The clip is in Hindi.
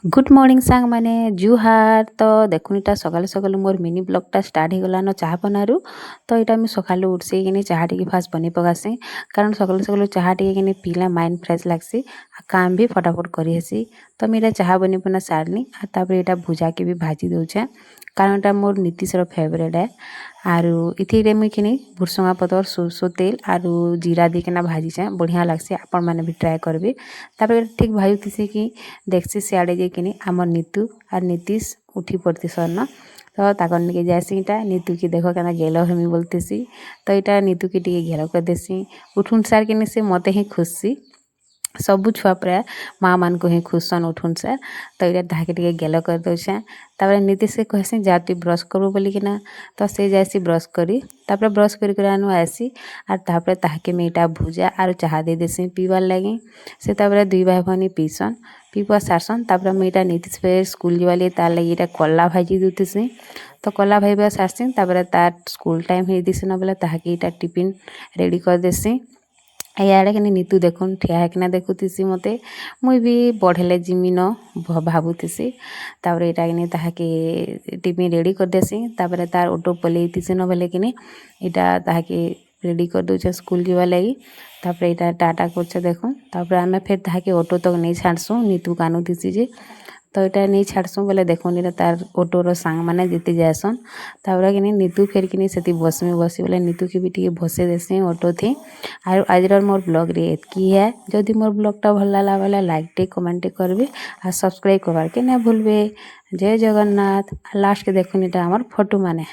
गुड मॉर्निंग सांग माने जुहार। तो देखुन इटा सकाल सकाल मोर मिनी ब्लॉगटा स्टार्ट हो गलान चाह बनारू। तो इटा मुझे सकालू उठसी कि चाह टी फास्ट बनी पकासी कारण सकाल सकाल चाह टी पीला माइंड फ्रेश लगसी काम भी फटाफट करी। तो मुझे चाह बनी बना सारनी तापर इटा भुजा के भी भाजी दौचे कारण इटा मोर नीतीशर फेवरेट है। आरु इथिरे मुझे भुरसंगा पतर सोरसो तेल आरु जीरा देकिना भाजीचे बढ़िया लगसी। आपण मैंने भी ट्राए करबे। तापर ठीक भाजुतीसी कि देखसी सियाड़े जेकिनी आमर नीतू आर नीतीश उठी पड़ती सरना। तो ताकर निके जासी इटा नीतू की देखो क्या गेलो हमी बोलतीसी। तो इटा नीतू की टी घेर कर देसी उठुन सार के से मते ही खुशी सबू छुआ प्राय माँ मान को ही खुश सन उठुन सार। तो ये ताके टी गेलो कर दौचे तापर नीतीश के कहसी जा तु ब्रश करू बोलिकिना। तो से जासी ब्रश करी तापर ब्रश कर आनु आसी आर तापर ताके में इटा भुजा आर चाह दे देसी पीवार लगी। से तापर दुई भाई भनी पीसन पीपा सारसन तापर मुझे इटा नीतीश पे स्कूल जीवाली तार लगी इटा कला भाजी दूतीसी। तो कला भाई सारसी तापर तार स्कूल टाइम हो दिसी न बोले ताके इटा टिफिन रेडी कर देसी। याड़े कि नीतू देखुन ठिया होकिना देखुतीसी मते मुई भी बढ़ेले जिमी न भाबुतीसी। तापर इटा कि ताके टिफिन रेडी कर देसी तापर तार ऑटो पलैतीसी न बोले कि इटा ताके रेडी कर दूचे स्कूल जीवा लगी। तापर इटा टाटा करछे देखुन तापर आमे फिर ताके ऑटो तक नहीं छाड़सु नीतू कानुतीसी जे। तो इटा नहीं छाड़सु बोले देखुन इटा तार ऑटोर सांग मैंने जीते जासन तापर कि नीतू फिर कि से बस में बसी बोले नीतू की भी टी बसे देसी ऑटो थी। और आज मोर ब्लॉग रे एतकी है। जदि मोर ब्लॉगटा भल लागला बोले लाइक टे कमेंट करबे और सब्सक्राइब करवार के ना भूलबे। जय जगन्नाथ। लास्ट के देखुन इटा हमार फोटो माने।